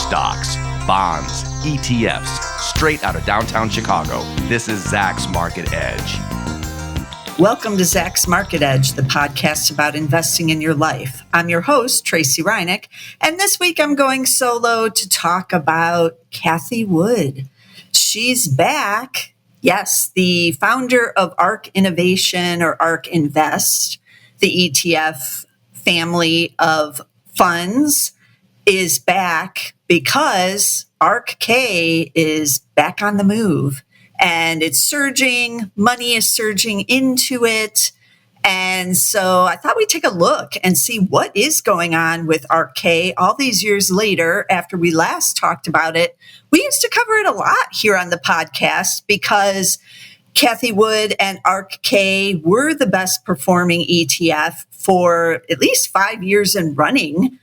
Stocks, bonds, ETFs, straight out of downtown Chicago. This is Zacks Market Edge. Welcome to Zacks Market Edge, the podcast about investing in your life. I'm your host, Tracey Ryniec, and this week I'm going solo to talk about Cathie Wood. She's back. Yes, the founder of ARK Innovation or ARK Invest, the ETF family of funds, is back because ARKK is back on the move and it's surging. Money is surging into it. And so I thought we'd take a look and see what is going on with ARKK all these years later after we last talked about it. We used to cover it a lot here on the podcast because Cathie Wood and ARKK were the best performing ETF for at least 5 years in running.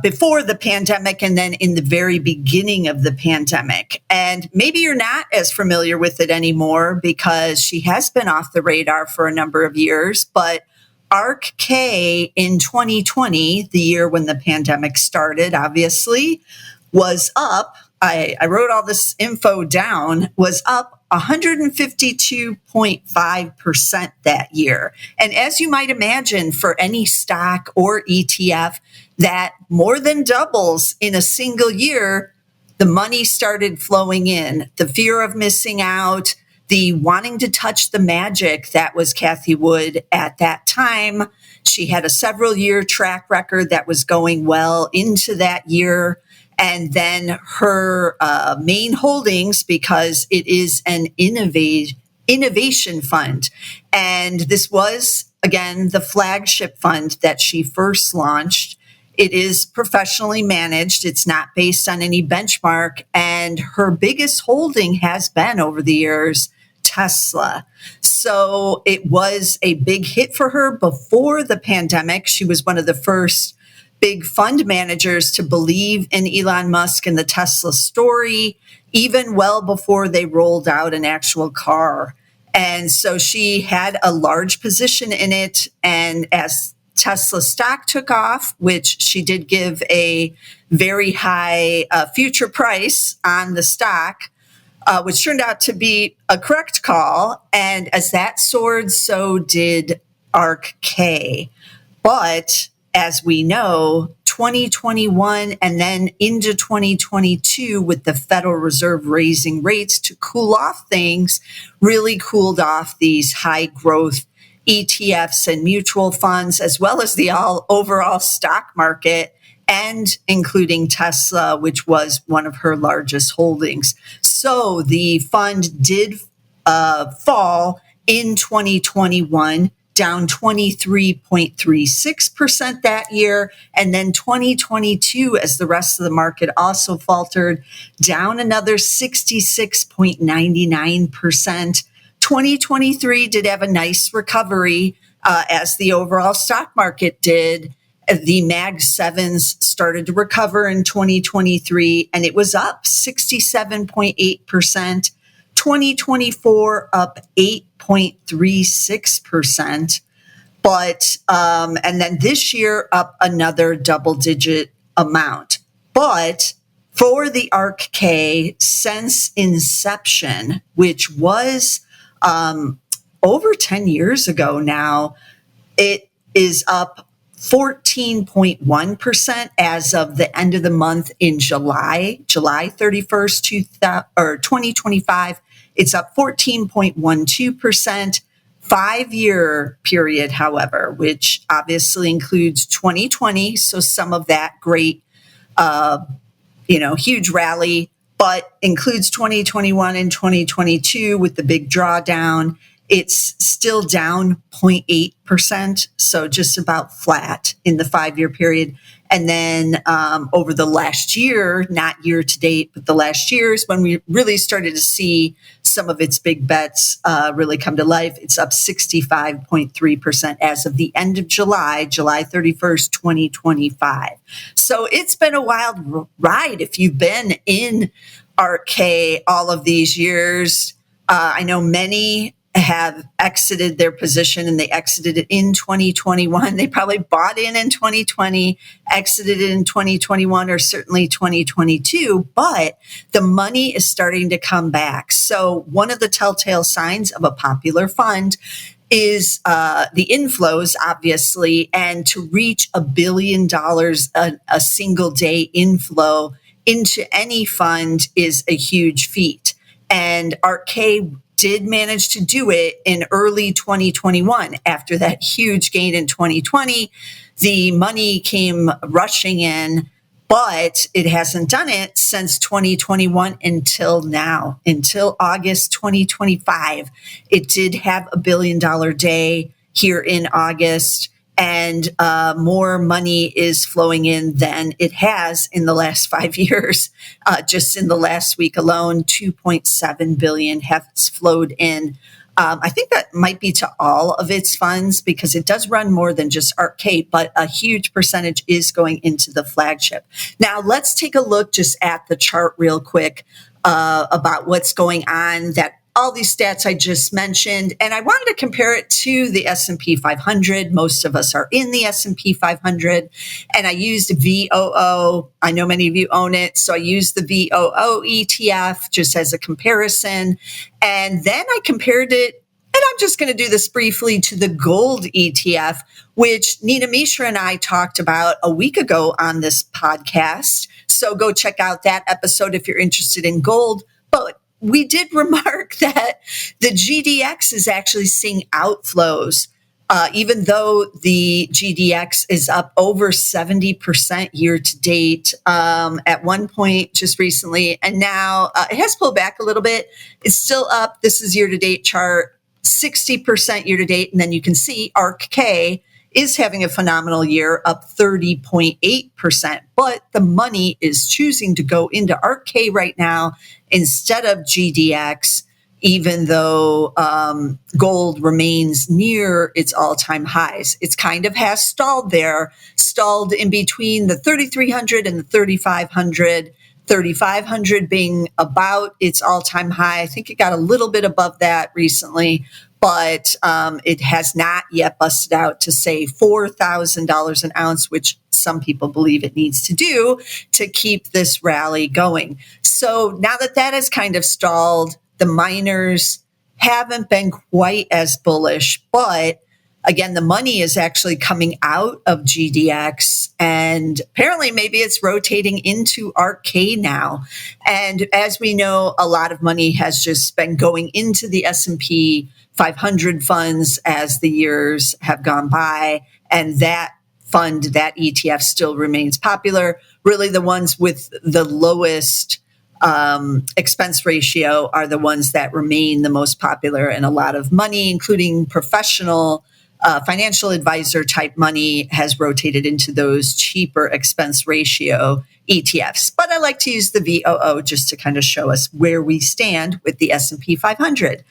Before the pandemic and then in the very beginning of the pandemic. And maybe you're not as familiar with it anymore because she has been off the radar for a number of years. But ARKK in 2020, the year when the pandemic started, obviously, was up. I wrote all this info down, was up 152.5% that year. And as you might imagine, for any stock or ETF that more than doubles in a single year, the money started flowing in. The fear of missing out, the wanting to touch the magic that was Cathie Wood at that time. She had a several-year track record that was going well into that year. And then her main holdings, because it is an innovation fund. And this was, again, the flagship fund that she first launched. It is professionally managed. It's not based on any benchmark. And her biggest holding has been over the years Tesla. So it was a big hit for her before the pandemic. She was one of the first big fund managers to believe in Elon Musk and the Tesla story, even well before they rolled out an actual car. And so she had a large position in it. And as Tesla stock took off, which she did give a very high future price on the stock, which turned out to be a correct call. And as that soared, so did ARKK. But as we know, 2021 and then into 2022 with the Federal Reserve raising rates to cool off things, really cooled off these high growth ETFs and mutual funds, as well as the overall stock market, and including Tesla, which was one of her largest holdings. So the fund did fall in 2021, down 23.36% that year. And then 2022, as the rest of the market also faltered, down another 66.99%. 2023 did have a nice recovery as the overall stock market did. The Mag 7s started to recover in 2023, and it was up 67.8%. 2024 up 8.36%. But, and then this year up another double digit amount. But for the ARKK since inception, which was over 10 years ago now, it is up 14.1% as of the end of the month in July 31st, 2025. It's up 14.12%. 5-year period, however, which obviously includes 2020. So some of that great, huge rally, but includes 2021 and 2022 with the big drawdown. It's still down 0.8%, so just about flat in the 5-year period. And then over the last year, not year to date, but the last year is when we really started to see some of its big bets really come to life. It's up 65.3% as of the end of July 31st, 2025. So it's been a wild ride if you've been in ARKK all of these years. I know many have exited their position, and they exited it in 2021. They probably bought in 2020, exited it in 2021, or certainly 2022, but the money is starting to come back. So one of the telltale signs of a popular fund is the inflows, obviously, and to reach $1 billion a single day inflow into any fund is a huge feat. And ARKK did manage to do it in early 2021. After that huge gain in 2020, the money came rushing in, but it hasn't done it since 2021 until now, until August 2025. It did have $1 billion day here in August, and more money is flowing in than it has in the last 5 years. Just in the last week alone, 2.7 billion has flowed in. I think that might be to all of its funds because it does run more than just ARKK, but a huge percentage is going into the flagship. Now, let's take a look just at the chart real quick about what's going on, that all these stats I just mentioned, and I wanted to compare it to the S&P 500. Most of us are in the S&P 500, and I used VOO. I know many of you own it, so I used the VOO ETF just as a comparison, and then I compared it, and I'm just going to do this briefly, to the gold ETF, which Nina Mishra and I talked about a week ago on this podcast. So go check out that episode if you're interested in gold. But we did remark that the GDX is actually seeing outflows, even though the GDX is up over 70% year to date at one point just recently. And now it has pulled back a little bit. It's still up. This is year to date chart, 60% year to date. And then you can see ARKK is having a phenomenal year, up 30.8%. But the money is choosing to go into ARKK right now instead of GDX, even though gold remains near its all-time highs. It's kind of has stalled there, stalled in between the 3,300 and the 3,500. 3,500 being about its all-time high. I think it got a little bit above that recently, but it has not yet busted out to say $4,000 an ounce, which some people believe it needs to do to keep this rally going. So now that that is kind of stalled, the miners haven't been quite as bullish, but again, the money is actually coming out of GDX, and apparently maybe it's rotating into ARKK now. And as we know, a lot of money has just been going into the S&P 500 funds as the years have gone by, and that fund, that ETF still remains popular. Really, the ones with the lowest expense ratio are the ones that remain the most popular, and a lot of money, including professional financial advisor type money, has rotated into those cheaper expense ratio ETFs. But I like to use the VOO just to kind of show us where we stand with the S&P 500.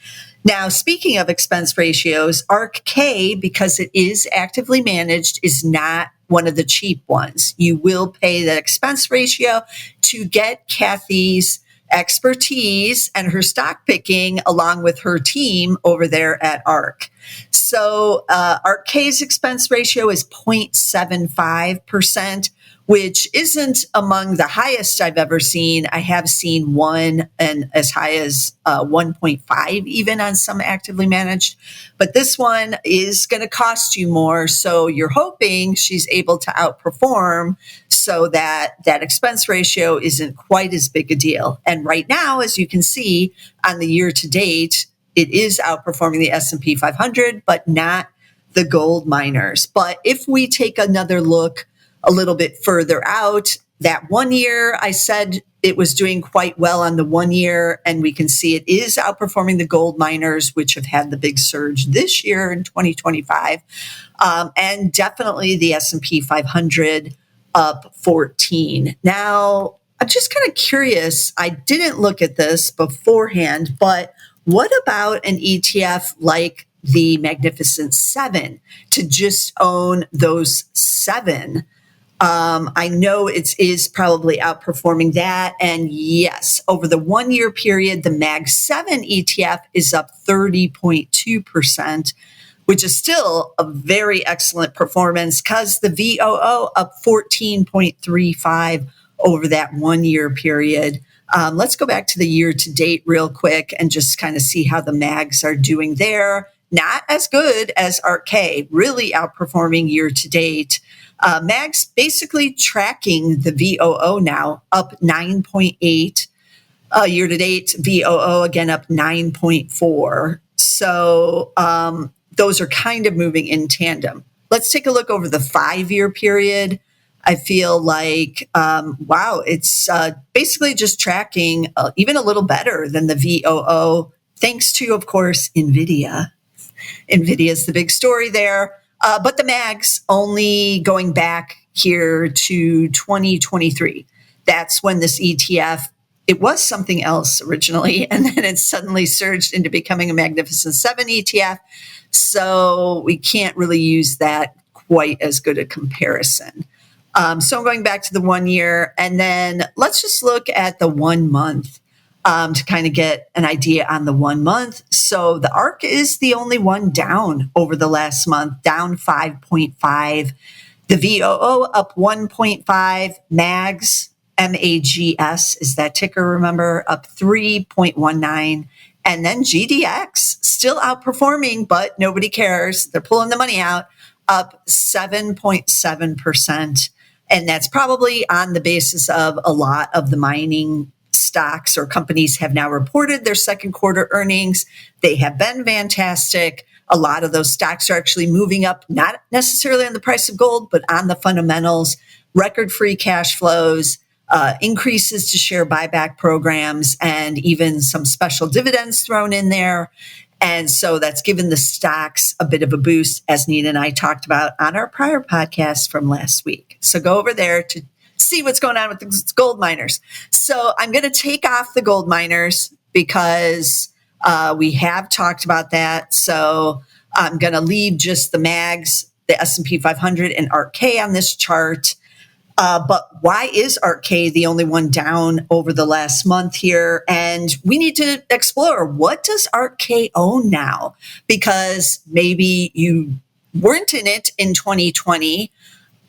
Now, speaking of expense ratios, ARKK, because it is actively managed, is not one of the cheap ones. You will pay the expense ratio to get Cathie's expertise and her stock picking along with her team over there at ARK. So ARKK's expense ratio is 0.75%, which isn't among the highest I've ever seen. I have seen one and as high as 1.5 even on some actively managed. But this one is going to cost you more. So you're hoping she's able to outperform so that that expense ratio isn't quite as big a deal. And right now, as you can see on the year to date, it is outperforming the S&P 500, but not the gold miners. But if we take another look a little bit further out, that 1 year, I said it was doing quite well on the 1 year, and we can see it is outperforming the gold miners, which have had the big surge this year in 2025, and definitely the S&P 500 up 14. Now, I'm just kind of curious. I didn't look at this beforehand, but what about an ETF like the Magnificent Seven, to just own those seven I know it is probably outperforming that. And yes, over the 1 year period, the MAG 7 ETF is up 30.2%, which is still a very excellent performance because the VOO up 14.35 over that 1 year period. Let's go back to the year to date real quick and just kind of see how the MAGs are doing there. Not as good as ARKK, really outperforming year to date. MAG's basically tracking the VOO now, up 9.8. Year to date, VOO again up 9.4. So those are kind of moving in tandem. Let's take a look over the 5 year period. I feel like, wow, it's basically just tracking even a little better than the VOO, thanks to, of course, NVIDIA. NVIDIA is the big story there. But the MAGs only going back here to 2023. That's when this ETF, it was something else originally, and then it suddenly surged into becoming a Magnificent 7 ETF. So we can't really use that quite as good a comparison. So I'm going back to the 1 year, and then let's just look at the 1 month to kind of get an idea on the 1 month. So the ARK is the only one down over the last month, down 5.5. The VOO up 1.5. MAGS, MAGS is that ticker, remember, up 3.19. And then GDX still outperforming, but nobody cares. They're pulling the money out, up 7.7%. And that's probably on the basis of a lot of the mining stocks or companies have now reported their second quarter earnings. They have been fantastic. A lot of those stocks are actually moving up, not necessarily on the price of gold, but on the fundamentals, record free cash flows, increases to share buyback programs, and even some special dividends thrown in there. And so that's given the stocks a bit of a boost, as Nina and I talked about on our prior podcast from last week. So go over there to see what's going on with the gold miners. So I'm going to take off the gold miners because we have talked about that. So I'm going to leave just the MAGs, the S&P 500 and ARKK on this chart. But why is ARKK the only one down over the last month here? And we need to explore, what does ARKK own now? Because maybe you weren't in it in 2020,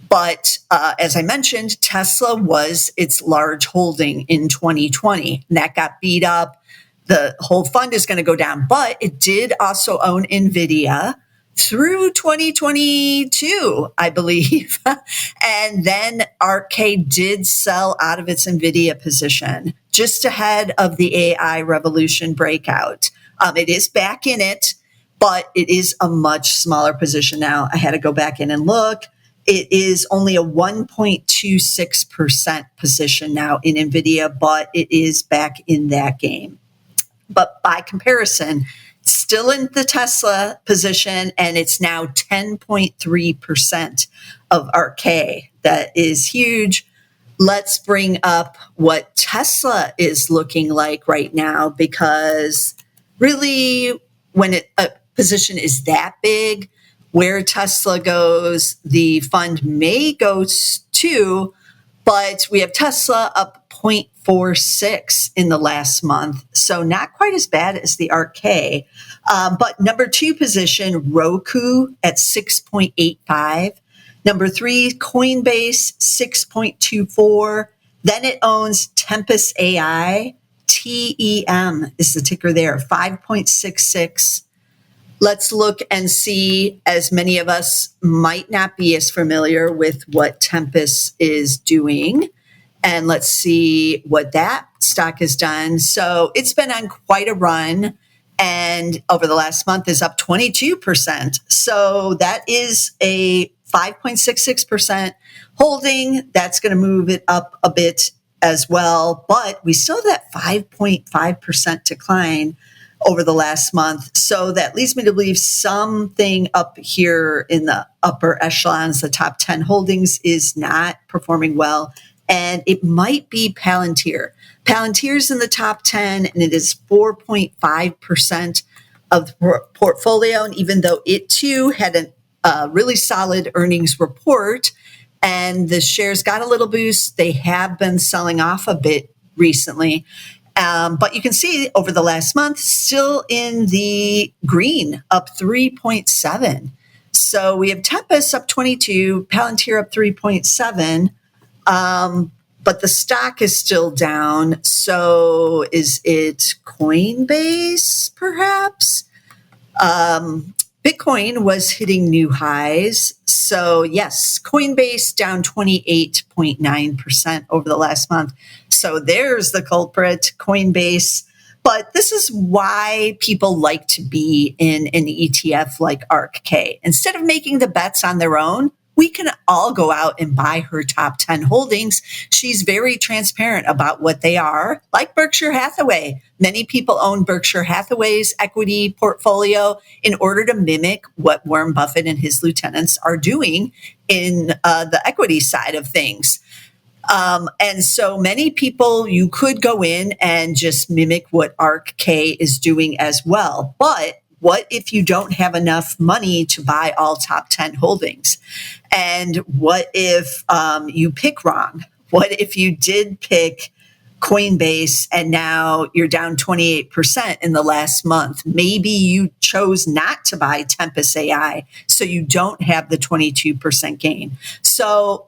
but as I mentioned, Tesla was its large holding in 2020, and that got beat up. The whole fund is going to go down, but it did also own NVIDIA through 2022, I believe. And then ARKK did sell out of its NVIDIA position just ahead of the AI revolution breakout. It is back in it, but it is a much smaller position now. I had to go back in and look. It is only a 1.26% position now in NVIDIA, but it is back in that game. But by comparison, still in the Tesla position, and it's now 10.3% of ARKK. That is huge. Let's bring up what Tesla is looking like right now, because really when a position is that big, where Tesla goes, the fund may go to, but we have Tesla up 0.46 in the last month. So not quite as bad as the ARKK. But number 2 position, Roku at 6.85. Number 3, Coinbase, 6.24. Then it owns Tempest AI. TEM is the ticker there, 5.66. Let's look and see, as many of us might not be as familiar with what Tempest is doing. And let's see what that stock has done. So it's been on quite a run, and over the last month is up 22%. So that is a 5.66% holding. That's going to move it up a bit as well. But we still have that 5.5% decline over the last month. So that leads me to believe something up here in the upper echelons, the top 10 holdings, is not performing well. And it might be Palantir. Palantir's in the top 10, and it is 4.5% of the portfolio. And even though it too had a really solid earnings report, and the shares got a little boost. They have been selling off a bit recently. But you can see over the last month, still in the green, up 3.7. So we have Tempest up 22, Palantir up 3.7. But the stock is still down. So is it Coinbase, perhaps? Bitcoin was hitting new highs. So yes, Coinbase down 28.9% over the last month. So there's the culprit, Coinbase. But this is why people like to be in an ETF like ARKK. Instead of making the bets on their own, we can all go out and buy her top 10 holdings. She's very transparent about what they are, like Berkshire Hathaway. Many people own Berkshire Hathaway's equity portfolio in order to mimic what Warren Buffett and his lieutenants are doing in the equity side of things. And so many people, you could go in and just mimic what ARKK is doing as well. But what if you don't have enough money to buy all top 10 holdings? And what if you pick wrong? What if you did pick Coinbase and now you're down 28% in the last month? Maybe you chose not to buy Tempest AI, so you don't have the 22% gain. So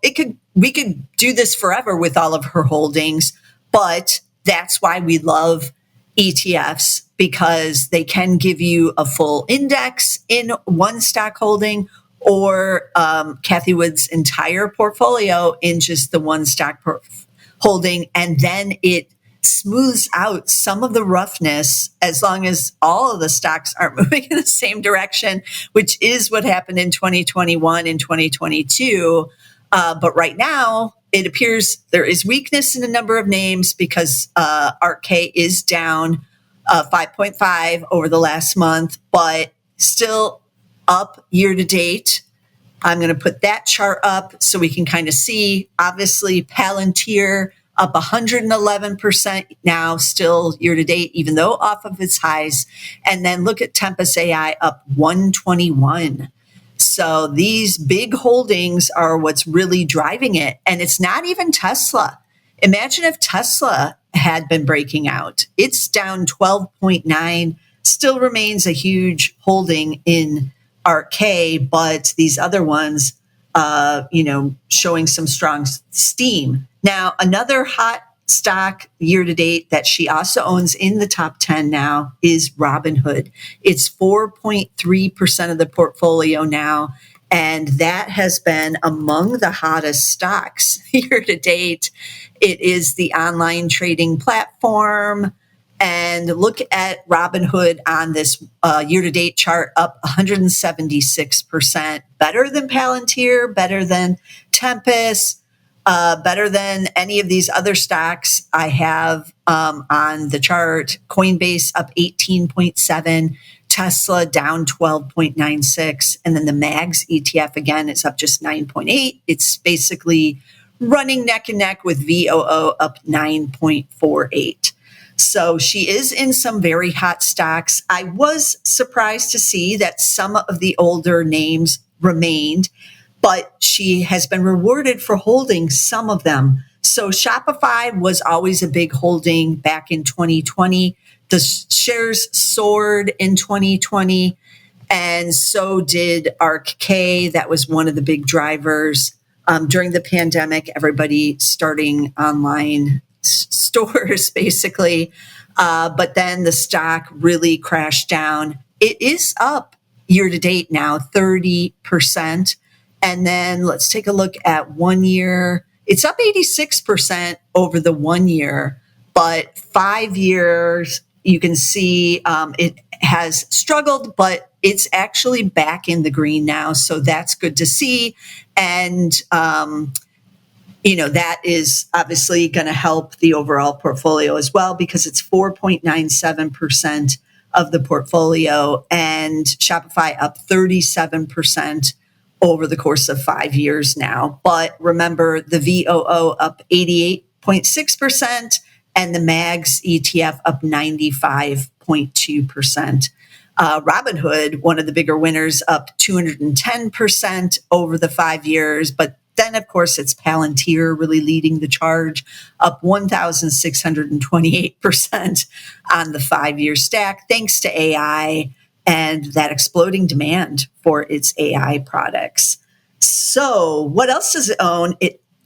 we could do this forever with all of her holdings, but that's why we love ETFs, because they can give you a full index in one stock holding, or Cathie Wood's entire portfolio in just the one stock holding, and then it smooths out some of the roughness as long as all of the stocks aren't moving in the same direction, which is what happened in 2021 and 2022. But right now, it appears there is weakness in a number of names because ARKK is down 5.5 over the last month, but still up year to date. I'm going to put that chart up so we can kind of see. Obviously, Palantir up 111% now, still year to date, even though off of its highs. And then look at Tempest AI up 121. So these big holdings are what's really driving it. And it's not even Tesla. Imagine if Tesla had been breaking out. It's down 12.9, still remains a huge holding in ARKK, but these other ones, showing some strong steam. Now, another hot stock year to date that she also owns in the top 10 now is Robinhood. It's 4.3% of the portfolio now, and that has been among the hottest stocks year to date. It is the online trading platform. And look at Robinhood on this year-to-date chart, up 176%, better than Palantir, better than Tempest, better than any of these other stocks I have on the chart. Coinbase up 18.7, Tesla down 12.96, and then the MAGS ETF, again, it's up just 9.8. It's basically running neck and neck with VOO up 9.48. So she is in some very hot stocks. I was surprised to see that some of the older names remained, but she has been rewarded for holding some of them. So Shopify was always a big holding back in 2020. The shares soared in 2020, and so did ARKK. That was one of the big drivers. During the pandemic, everybody starting online stores, basically. But then the stock really crashed down. It is up year to date now, 30%. And then let's take a look at 1 year. It's up 86% over the 1 year, but 5 years, you can see it has struggled, but it's actually back in the green now. So that's good to see. And, that is obviously going to help the overall portfolio as well, because it's 4.97% of the portfolio, and Shopify up 37% over the course of 5 years now. But remember, the VOO up 88.6% and the MAGS ETF up 95.2%. Robinhood, one of the bigger winners, up 210% over the 5 years, but Then, of course, it's Palantir really leading the charge, up 1,628% on the 5-year stack, thanks to AI and that exploding demand for its AI products. So what else does it own?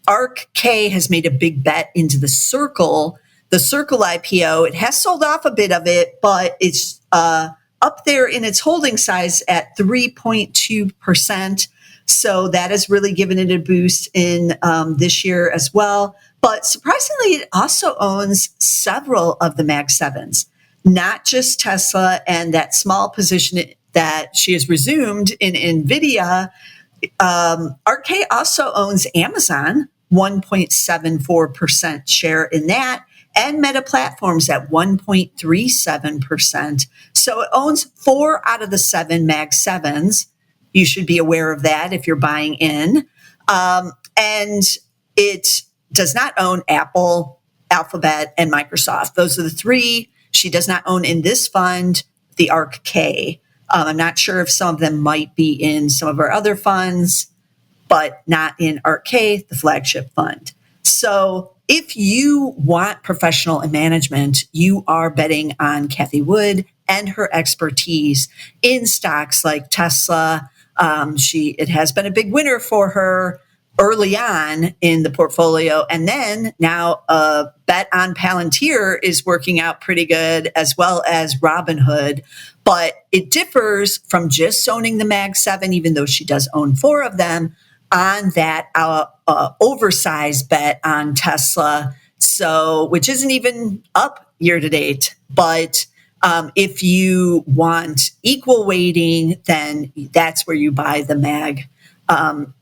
ARKK has made a big bet into the Circle IPO. It has sold off a bit of it, but it's up there in its holding size at 3.2%. So that has really given it a boost in this year as well. But surprisingly, it also owns several of the Mag 7s, not just Tesla and that small position that she has resumed in NVIDIA. ARKK also owns Amazon, 1.74% share in that, and Meta Platforms at 1.37%. So it owns 4 out of the 7 Mag 7s. You should be aware of that if you're buying in. And it does not own Apple, Alphabet, and Microsoft. Those are the 3 she does not own in this fund, the ARKK. I'm not sure if some of them might be in some of our other funds, but not in ARKK, the flagship fund. So if you want professional and management, you are betting on Cathie Wood and her expertise in stocks like Tesla. It has been a big winner for her early on in the portfolio. And then now a bet on Palantir is working out pretty good, as well as Robinhood. But it differs from just owning the Mag 7, even though she does own 4 of them, on that oversized bet on Tesla, which isn't even up year to date. But if you want equal weighting, then that's where you buy the Mag 7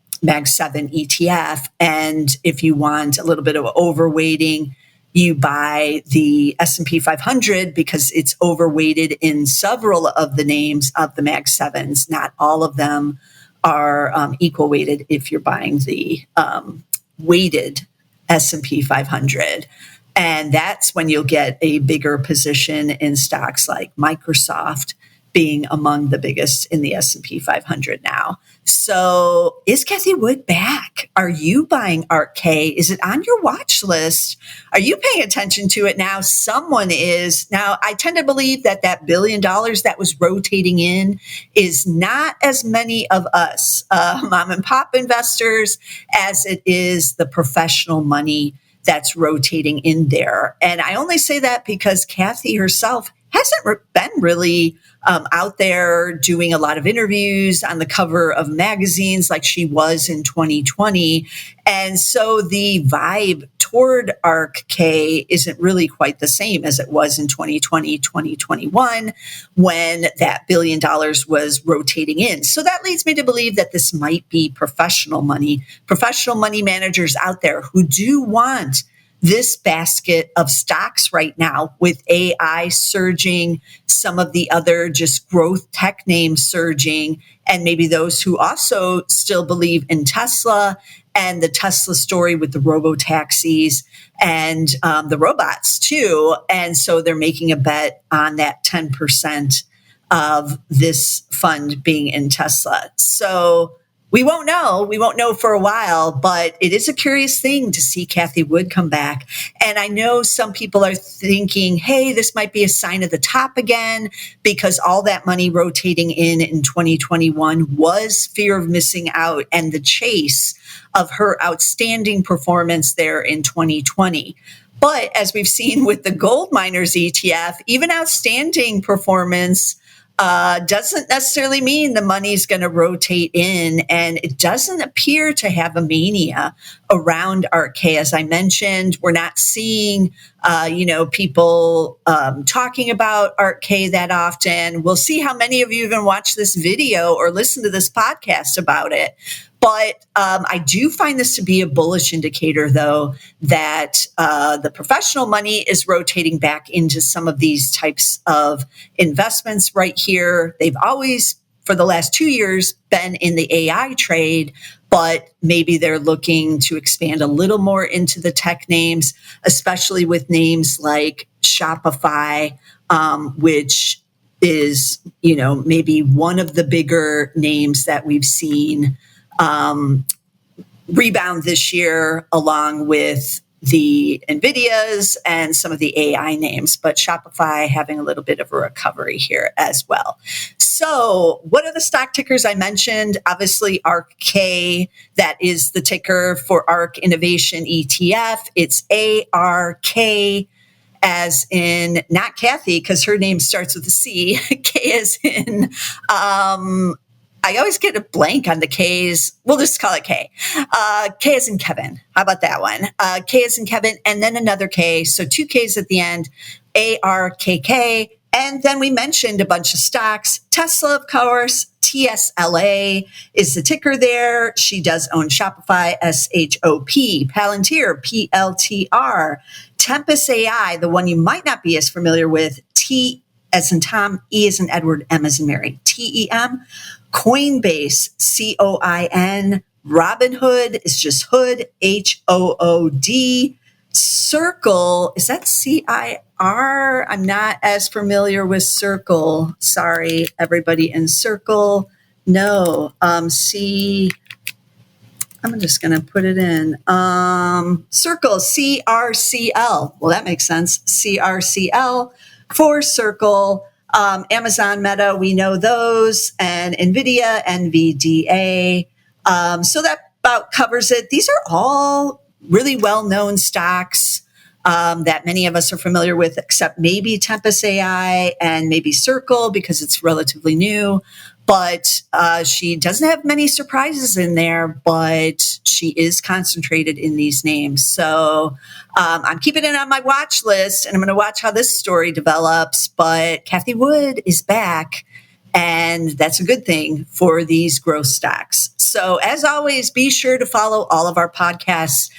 ETF. And if you want a little bit of overweighting, you buy the S&P 500 because it's overweighted in several of the names of the Mag 7s. Not all of them are equal weighted if you're buying the weighted S&P 500. And that's when you'll get a bigger position in stocks like Microsoft being among the biggest in the S&P 500 now. So is Cathie Wood back? Are you buying ARKK? Is it on your watch list? Are you paying attention to it now? Someone is. Now, I tend to believe that $1 billion that was rotating in is not as many of us mom and pop investors as it is the professional money that's rotating in there. And I only say that because Cathie herself hasn't been really out there doing a lot of interviews on the cover of magazines like she was in 2020. And so the vibe toward ARKK isn't really quite the same as it was in 2020, 2021, when that $1 billion was rotating in. So that leads me to believe that this might be professional money managers out there who do want this basket of stocks right now, with AI surging, some of the other just growth tech names surging, and maybe those who also still believe in Tesla and the Tesla story with the robo-taxis and the robots too. And so they're making a bet on that 10% of this fund being in Tesla. So we won't know. We won't know for a while, but it is a curious thing to see Cathie Wood come back. And I know some people are thinking, hey, this might be a sign of the top again, because all that money rotating in 2021 was fear of missing out and the chase of her outstanding performance there in 2020. But as we've seen with the gold miners ETF, even outstanding performance doesn't necessarily mean the money's going to rotate in, and it doesn't appear to have a mania around ARKK. As I mentioned, we're not seeing, people talking about ARKK that often. We'll see how many of you even watch this video or listen to this podcast about it. But I do find this to be a bullish indicator, though, that the professional money is rotating back into some of these types of investments right here. They've always, for the last 2 years, been in the AI trade, but maybe they're looking to expand a little more into the tech names, especially with names like Shopify, which is, maybe one of the bigger names that we've seen rebound this year, along with the NVIDIAs and some of the AI names, but Shopify having a little bit of a recovery here as well. So what are the stock tickers I mentioned? Obviously, ARKK, that is the ticker for ARK Innovation ETF. It's ARK, as in not Cathie, because her name starts with a C. K as in, I always get a blank on the K's. We'll just call it K. K as in Kevin. How about that one? K as in Kevin, and then another K. So 2 Ks at the end, ARKK. And then we mentioned a bunch of stocks. Tesla, of course, TSLA is the ticker there. She does own Shopify, SHOP, Palantir, PLTR, Tempest AI, the one you might not be as familiar with, T as in Tom, E as in Edward, M as in Mary, TEM, Coinbase, COIN, Robinhood is just Hood, HOOD, Circle, is that CIR? I'm not as familiar with Circle. Sorry, everybody in Circle. No, I'm just going to put it in. Circle, CRCL. Well, that makes sense. CRCL for Circle. Amazon, Meta, we know those, and NVIDIA, NVDA. So that about covers it. These are all really well-known stocks that many of us are familiar with, except maybe Tempest AI and maybe Circle because it's relatively new. But she doesn't have many surprises in there, but she is concentrated in these names. So I'm keeping it on my watch list, and I'm going to watch how this story develops. But Cathie Wood is back, and that's a good thing for these growth stocks. So as always, be sure to follow all of our podcasts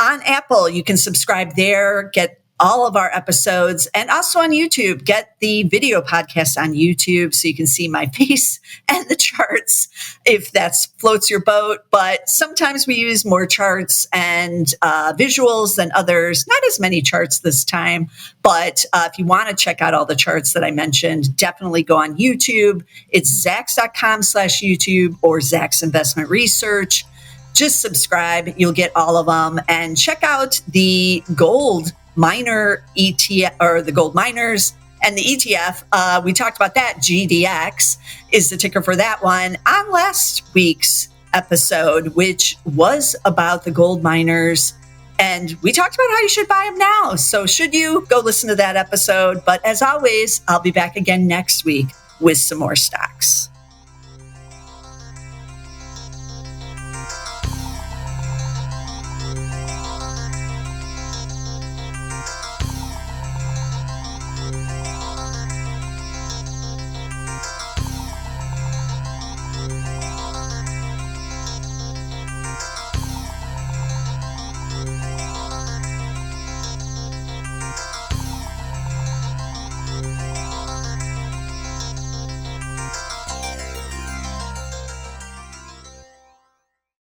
on Apple. You can subscribe there, get all of our episodes, and also on YouTube. Get the video podcast on YouTube so you can see my face and the charts if that floats your boat. But sometimes we use more charts and visuals than others. Not as many charts this time, but if you want to check out all the charts that I mentioned, definitely go on YouTube. It's Zacks.com/YouTube or Zacks Investment Research. Just subscribe. You'll get all of them. And check out the gold miner ETF, or the gold miners, and the ETF. We talked about that. GDX is the ticker for that one on last week's episode, which was about the gold miners. And we talked about how you should buy them now. So should you go listen to that episode? But as always, I'll be back again next week with some more stocks.